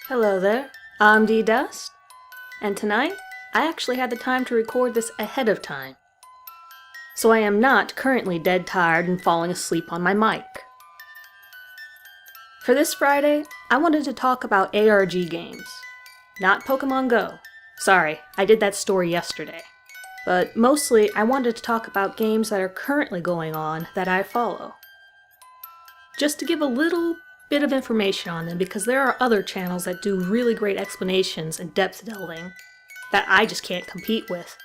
Hello there, I'm D-Dust, and tonight I actually had the time to record this ahead of time. So I am not currently dead tired and falling asleep on my mic. For this Friday, I wanted to talk about ARG games. Not Pokemon Go. Sorry, I did that story yesterday. But mostly I wanted to talk about games that are currently going on that I follow. Just to give a little bit of information on them, because there are other channels that do really great explanations and depth delving that I just can't compete with.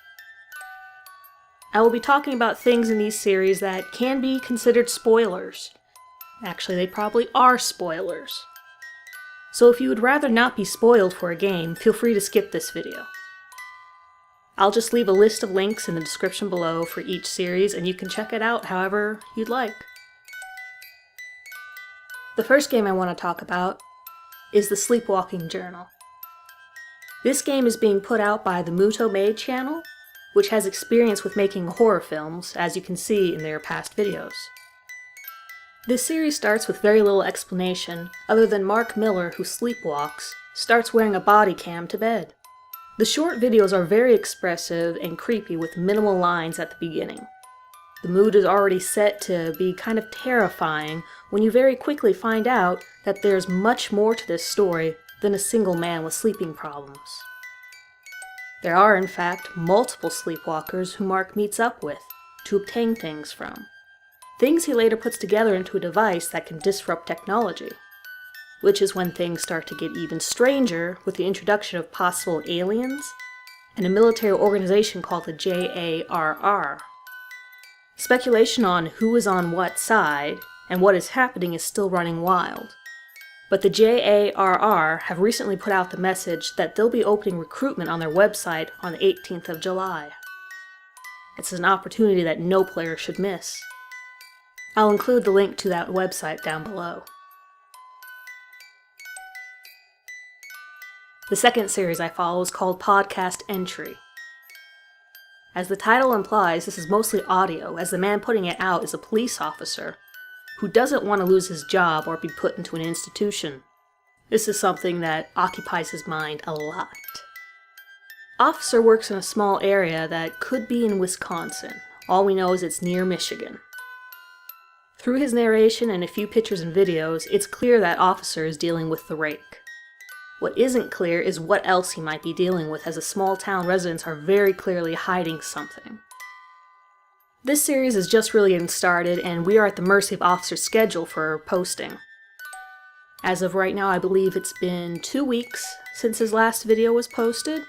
I will be talking about things in these series that can be considered spoilers. Actually, they probably are spoilers. So if you would rather not be spoiled for a game, feel free to skip this video. I'll just leave a list of links in the description below for each series, and you can check it out however you'd like. The first game I want to talk about is the Sleepwalking Journal. This game is being put out by the Muto Made channel, which has experience with making horror films, as you can see in their past videos. This series starts with very little explanation, other than Mark Miller, who sleepwalks, starts wearing a body cam to bed. The short videos are very expressive and creepy with minimal lines at the beginning. The mood is already set to be kind of terrifying when you very quickly find out that there's much more to this story than a single man with sleeping problems. There are, in fact, multiple sleepwalkers who Mark meets up with to obtain things from. Things he later puts together into a device that can disrupt technology. Which is when things start to get even stranger with the introduction of possible aliens and a military organization called the JARR. Speculation on who is on what side and what is happening is still running wild. But the JARR have recently put out the message that they'll be opening recruitment on their website on the 18th of July. It's an opportunity that no player should miss. I'll include the link to that website down below. The second series I follow is called Podcast Entry. As the title implies, this is mostly audio, as the man putting it out is a police officer who doesn't want to lose his job or be put into an institution. This is something that occupies his mind a lot. Officer works in a small area that could be in Wisconsin. All we know is it's near Michigan. Through his narration and a few pictures and videos, it's clear that Officer is dealing with the rake. What isn't clear is what else he might be dealing with, as the small town residents are very clearly hiding something. This series is just really getting started, and we are at the mercy of Officer's schedule for posting. As of right now, I believe it's been 2 weeks since his last video was posted.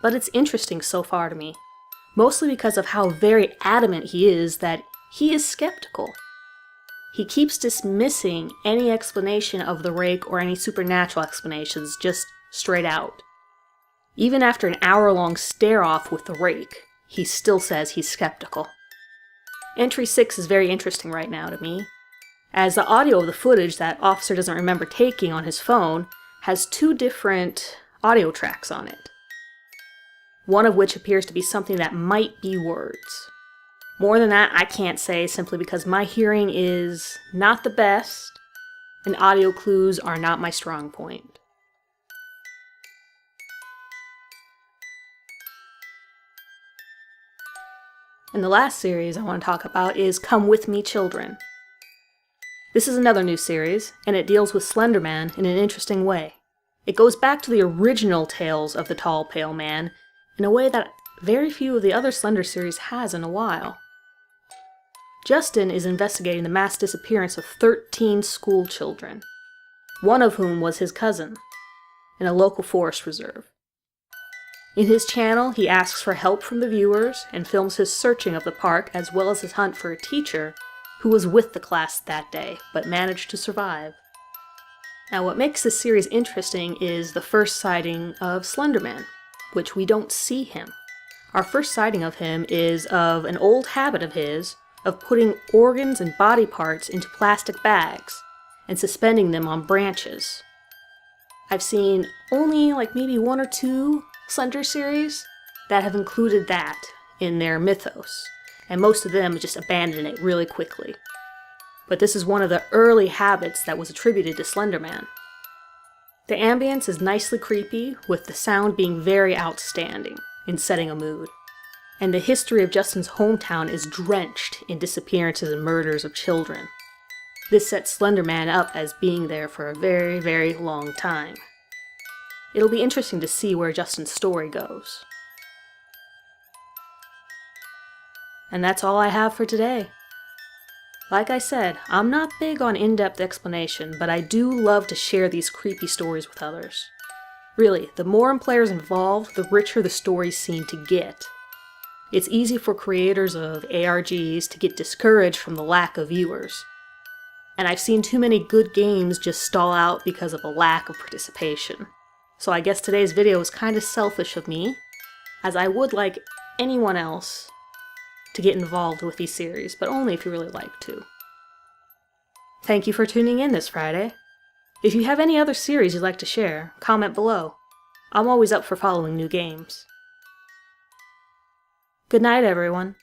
But it's interesting so far to me, mostly because of how very adamant he is that he is skeptical. He keeps dismissing any explanation of the rake or any supernatural explanations just straight out. Even after an hour-long stare-off with the rake, he still says he's skeptical. Entry 6 is very interesting right now to me, as the audio of the footage that Officer doesn't remember taking on his phone has 2 different audio tracks on it. One of which appears to be something that might be words. More than that, I can't say, simply because my hearing is not the best, and audio clues are not my strong point. And the last series I want to talk about is Come With Me, Children. This is another new series, and it deals with Slender Man in an interesting way. It goes back to the original tales of the Tall Pale Man in a way that very few of the other Slender series has in a while. Justin is investigating the mass disappearance of 13 school children, one of whom was his cousin, in a local forest reserve. In his channel, he asks for help from the viewers and films his searching of the park as well as his hunt for a teacher who was with the class that day, but managed to survive. Now, what makes this series interesting is the first sighting of Slenderman, which we don't see him. Our first sighting of him is of an old habit of his of putting organs and body parts into plastic bags and suspending them on branches. I've seen only maybe 1 or 2 Slender series that have included that in their mythos, and most of them just abandon it really quickly. But this is one of the early habits that was attributed to Slender Man. The ambience is nicely creepy, with the sound being very outstanding in setting a mood. And the history of Justin's hometown is drenched in disappearances and murders of children. This sets Slender Man up as being there for a very, very long time. It'll be interesting to see where Justin's story goes. And that's all I have for today. Like I said, I'm not big on in-depth explanation, but I do love to share these creepy stories with others. Really, the more players involved, the richer the stories seem to get. It's easy for creators of ARGs to get discouraged from the lack of viewers. And I've seen too many good games just stall out because of a lack of participation. So I guess today's video is kind of selfish of me, as I would like anyone else to get involved with these series, but only if you really like to. Thank you for tuning in this Friday. If you have any other series you'd like to share, comment below. I'm always up for following new games. Good night, everyone.